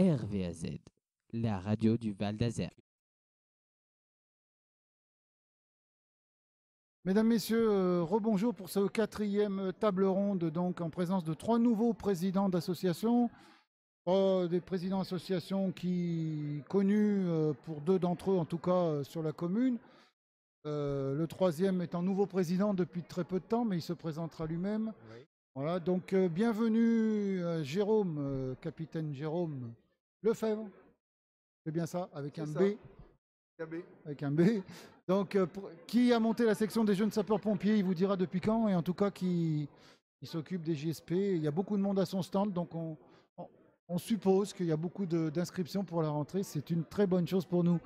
RVAZ, la radio du Val d'Azergue. Mesdames, Messieurs, rebonjour pour ce quatrième table ronde, donc en présence de trois nouveaux présidents d'associations. Des présidents d'associations qui connus pour deux d'entre eux, en tout cas sur la commune. Le troisième est un nouveau président depuis très peu de temps, mais il se présentera lui-même. Oui. Voilà, donc bienvenue Jérôme, capitaine Jérôme Lefebvre. C'est bien ça, avec un C'est B. ça. KB. Avec un B. Donc, qui a monté la section des jeunes sapeurs-pompiers, il vous dira depuis quand, et en tout cas qui s'occupe des JSP. Il y a beaucoup de monde à son stand, donc on suppose qu'il y a beaucoup d'inscriptions pour la rentrée. C'est une très bonne chose pour nous.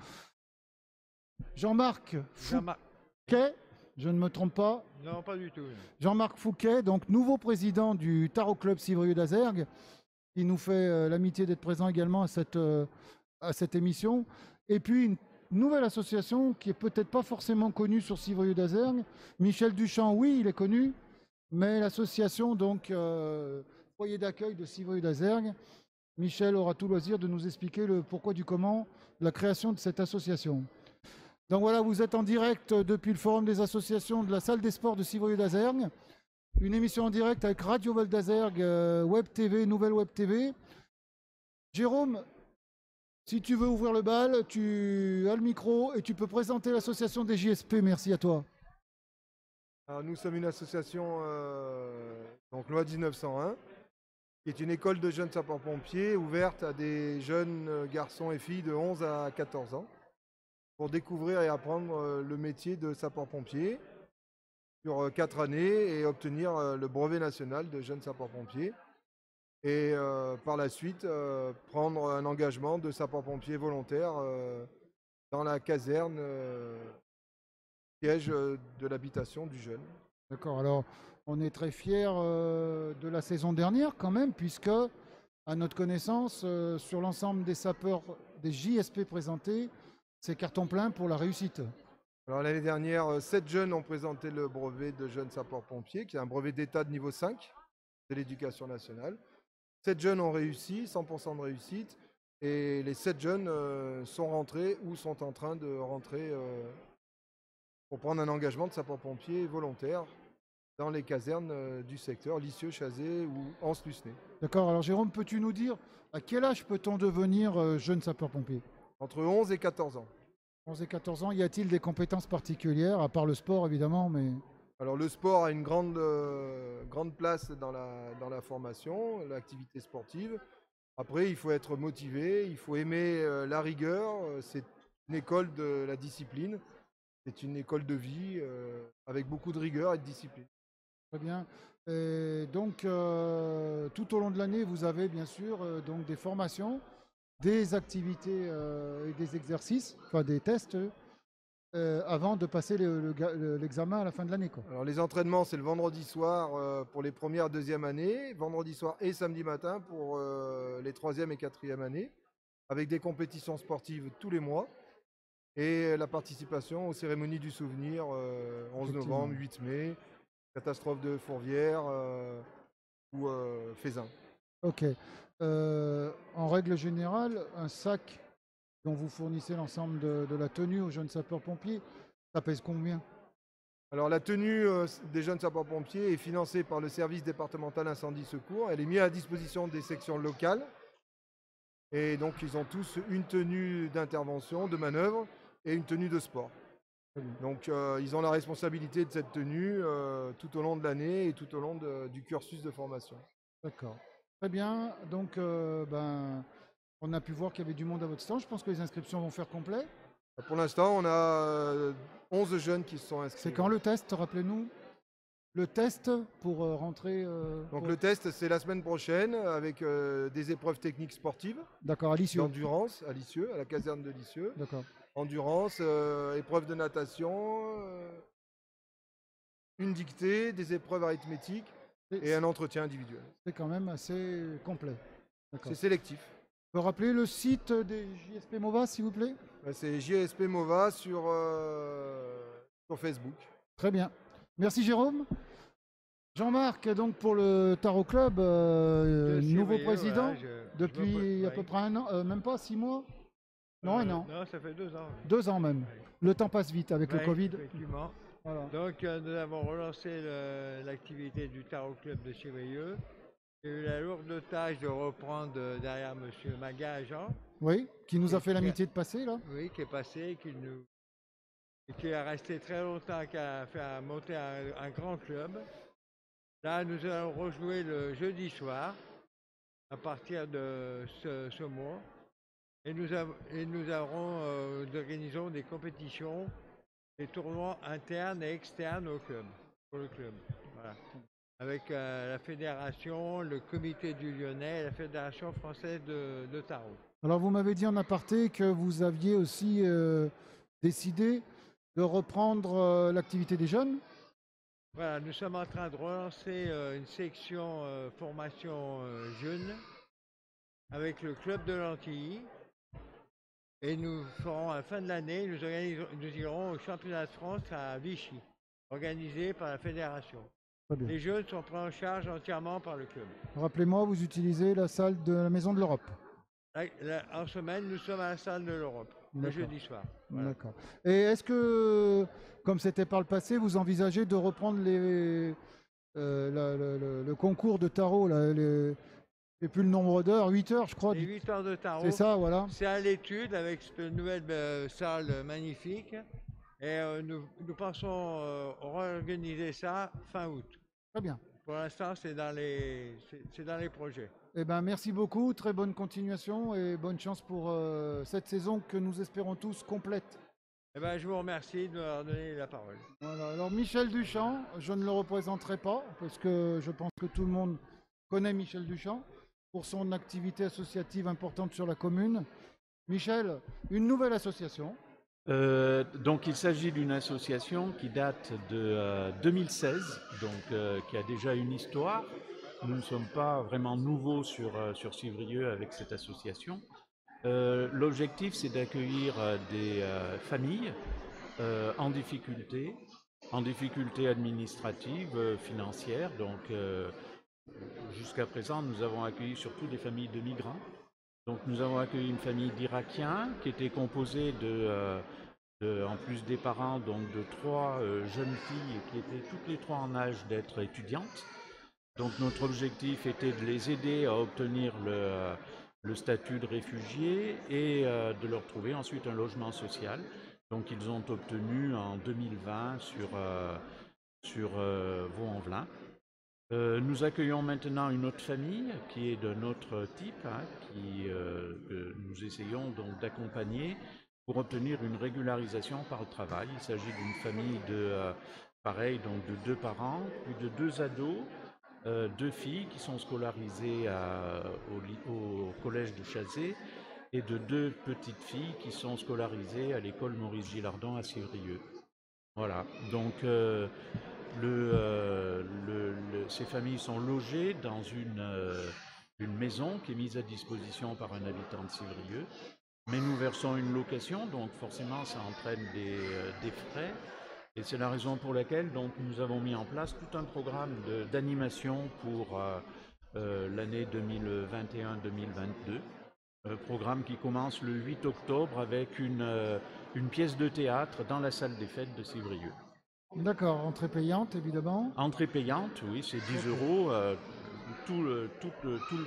Jean-Marc Fouquet, je ne me trompe pas. Non, pas du tout. Jean-Marc Fouquet, donc nouveau président du Tarot Club Civrieux d'Azergue. Il nous fait l'amitié d'être présent également à cette émission. Et puis une nouvelle association qui est peut-être pas forcément connue sur Civrieux d'Azergue. Michel Duchamp, oui, il est connu, mais l'association, donc foyer d'accueil de Civrieux d'Azergue. Michel aura tout loisir de nous expliquer le pourquoi du comment de la création de cette association. Donc voilà, vous êtes en direct depuis le Forum des associations de la salle des sports de Civrieux d'Azergue. Une émission en direct avec Radio Val d'Azergue, Web TV, Nouvelle Web TV. Jérôme, si tu veux ouvrir le bal, tu as le micro et tu peux présenter l'association des JSP. Merci à toi. Alors, nous sommes une association, donc loi 1901, qui est une école de jeunes sapeurs-pompiers ouverte à des jeunes garçons et filles de 11 à 14 ans pour découvrir et apprendre le métier de sapeur-pompier sur 4 années et obtenir le brevet national de jeunes sapeurs-pompiers. Et par la suite, prendre un engagement de sapeur-pompier volontaire dans la caserne siège de l'habitation du jeune. D'accord, alors on est très fiers de la saison dernière quand même, puisque, à notre connaissance, sur l'ensemble des sapeurs, des JSP présentés, c'est carton plein pour la réussite. Alors l'année dernière, 7 jeunes ont présenté le brevet de jeunes sapeurs-pompiers, qui est un brevet d'État de niveau 5 de l'éducation nationale. 7 jeunes ont réussi, 100% de réussite, et les 7 jeunes sont rentrés ou sont en train de rentrer pour prendre un engagement de sapeurs-pompiers volontaire dans les casernes du secteur, Lisieux, Chazé ou Anse-Lucenay. D'accord, alors Jérôme, peux-tu nous dire à quel âge peut-on devenir jeune sapeur-pompier? Entre 11 et 14 ans. 11 et 14 ans, y a-t-il des compétences particulières, à part le sport évidemment, mais... Alors le sport a une grande place dans la formation, l'activité sportive. Après, il faut être motivé, il faut aimer la rigueur. C'est une école de la discipline, c'est une école de vie avec beaucoup de rigueur et de discipline. Très bien. Et donc, tout au long de l'année, vous avez bien sûr donc des formations, des activités et des exercices, enfin des tests, avant de passer l'examen à la fin de l'année, quoi. Alors les entraînements, c'est le vendredi soir pour les premières, deuxième années, vendredi soir et samedi matin pour les troisième et quatrième années, avec des compétitions sportives tous les mois et la participation aux cérémonies du souvenir 11 novembre, 8 mai, catastrophe de Fourvière ou Fézin. Ok. En règle générale, un sac dont vous fournissez l'ensemble de la tenue aux jeunes sapeurs-pompiers, ça pèse combien? Alors la tenue des jeunes sapeurs-pompiers est financée par le service départemental incendie-secours. Elle est mise à disposition des sections locales. Et donc ils ont tous une tenue d'intervention, de manœuvre et une tenue de sport. Donc ils ont la responsabilité de cette tenue tout au long de l'année et tout au long du cursus de formation. D'accord. Très bien. Donc, on a pu voir qu'il y avait du monde à votre stand. Je pense que les inscriptions vont faire complet. Pour l'instant, on a 11 jeunes qui se sont inscrits. C'est quand le test, rappelez-nous? Le test pour rentrer Donc le test, c'est la semaine prochaine avec des épreuves techniques sportives. D'accord, à Lisieux. D'endurance à Lisieux, à la caserne de Lisieux. D'accord. Endurance, épreuve de natation, une dictée, des épreuves arithmétiques et un entretien individuel. C'est quand même assez complet. C'est sélectif. On peut rappeler le site des JSP Mova, s'il vous plaît? C'est JSP Mova sur Facebook. Très bien. Merci Jérôme. Jean-Marc, donc pour le Tarot Club, nouveau président depuis à peu près un an, même pas 6 mois? Non, un an. Non, ça fait 2 ans. 2 ans même. Ouais. Le temps passe vite avec le Ouais, Covid. effectivement. Voilà. Donc, nous avons relancé l'activité du Tarot Club de Chivrieux. J'ai eu la lourde tâche de reprendre derrière M. Maga-Jean. Oui, qui nous a fait l'amitié de passer là. Oui, qui est passé, et qui est resté très longtemps, qui a fait monter un grand club. Là, nous allons rejouer le jeudi soir, à partir de ce mois. Et nous organisons des compétitions, des tournois internes et externes pour le club. Voilà. Avec la fédération, le comité du Lyonnais et la fédération française de tarot. Alors vous m'avez dit en aparté que vous aviez aussi décidé de reprendre l'activité des jeunes. Voilà, nous sommes en train de relancer une section formation jeune avec le club de l'Antilly. Et nous ferons à la fin de l'année, nous irons au championnat de France à Vichy, organisé par la fédération. Très bien. Les jeunes sont pris en charge entièrement par le club. Rappelez-moi, vous utilisez la salle de la Maison de l'Europe. En semaine, nous sommes à la salle de l'Europe, le jeudi soir. Voilà. D'accord. Et est-ce que, comme c'était par le passé, vous envisagez de reprendre le concours de tarot là, et plus le nombre d'heures, 8 heures je crois. Les 8 heures de tarot. C'est ça, voilà. C'est à l'étude avec cette nouvelle salle magnifique. Et nous pensons réorganiser ça fin août. Très bien. Pour l'instant, c'est dans les projets. Eh ben, merci beaucoup, très bonne continuation et bonne chance pour cette saison que nous espérons tous complète. Eh ben, je vous remercie de leur donner la parole. Voilà. Alors Michel Duchamp, je ne le représenterai pas parce que je pense que tout le monde connaît Michel Duchamp pour son activité associative importante sur la commune. Michel, une nouvelle association. Donc il s'agit d'une association qui date de 2016, donc qui a déjà une histoire. Nous ne sommes pas vraiment nouveaux sur Civrieux avec cette association. L'objectif, c'est d'accueillir des familles en difficulté administrative, financière. Donc jusqu'à présent, nous avons accueilli surtout des familles de migrants. Donc nous avons accueilli une famille d'Irakiens qui était composée en plus des parents, donc de 3 jeunes filles qui étaient toutes les 3 en âge d'être étudiantes. Donc notre objectif était de les aider à obtenir le statut de réfugié et de leur trouver ensuite un logement social. Donc ils ont obtenu en 2020 sur Vaux-en-Velin. Nous accueillons maintenant une autre famille qui est d'un autre type, que nous essayons donc d'accompagner pour obtenir une régularisation par le travail. Il s'agit d'une famille donc de 2 parents, plus de 2 ados, 2 filles qui sont scolarisées au collège de Chazé et de 2 petites filles qui sont scolarisées à l'école Maurice Gilardon à Civrieux. Voilà, donc ces familles sont logées dans une maison qui est mise à disposition par un habitant de Civrieux, mais nous versons une location, donc forcément ça entraîne des frais, et c'est la raison pour laquelle donc, nous avons mis en place tout un programme d'animation pour l'année 2021-2022, programme qui commence le 8 octobre avec une pièce de théâtre dans la salle des fêtes de Civrieux. D'accord, entrée payante évidemment. Entrée payante, oui, c'est 10 euros. Tout le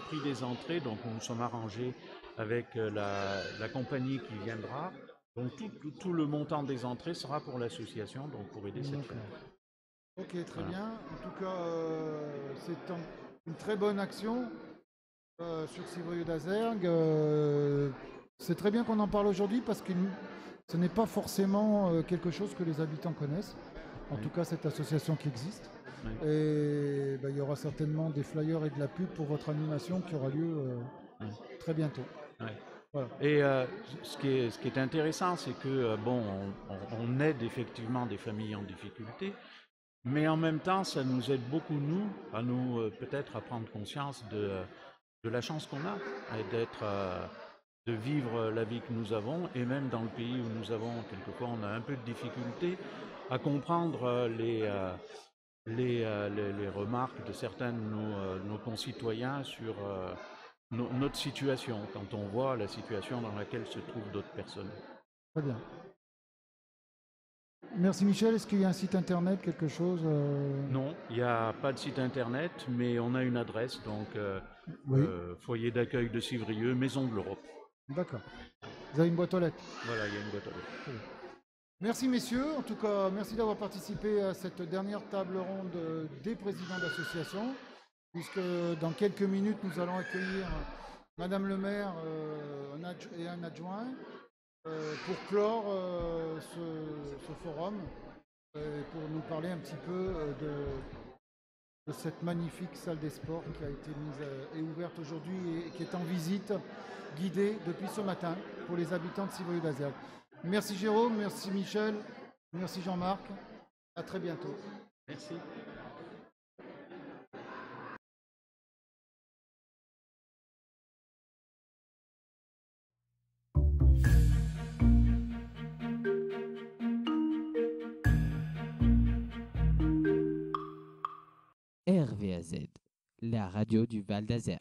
prix des entrées, donc nous sommes arrangés avec la compagnie qui viendra. Donc tout le montant des entrées sera pour l'association, donc pour aider cette famille. Ok, très bien. En tout cas, c'est une très bonne action sur Civrieux d'Azergues. C'est très bien qu'on en parle aujourd'hui parce que ce n'est pas forcément quelque chose que les habitants connaissent. En tout cas, cette association qui existe. Oui. Et il y aura certainement des flyers et de la pub pour votre animation qui aura lieu très bientôt. Oui. Voilà. Et ce qui est intéressant, c'est que on aide effectivement des familles en difficulté, mais en même temps, ça nous aide beaucoup, nous, peut-être à prendre conscience de la chance qu'on a et de vivre la vie que nous avons, et même dans le pays où nous avons, quelquefois, on a un peu de difficulté à comprendre les remarques de certains de nos concitoyens sur notre situation, quand on voit la situation dans laquelle se trouvent d'autres personnes. Très bien. Merci Michel. Est-ce qu'il y a un site internet, quelque chose Non, il n'y a pas de site internet, mais on a une adresse, donc Oui. foyer d'accueil de Civrieux, Maison de l'Europe. D'accord. Vous avez une boîte aux lettres. Voilà, il y a une boîte aux lettres. Merci messieurs. En tout cas, merci d'avoir participé à cette dernière table ronde des présidents d'associations, puisque dans quelques minutes, nous allons accueillir Madame le maire et un adjoint pour clore ce forum, pour nous parler un petit peu de cette magnifique salle des sports qui a été mise et ouverte aujourd'hui et qui est en visite guidée depuis ce matin pour les habitants de Civrieux-d'Azergues. Merci Jérôme, merci Michel, merci Jean-Marc. À très bientôt. Merci. RVAZ, la radio du Val d'Azergues.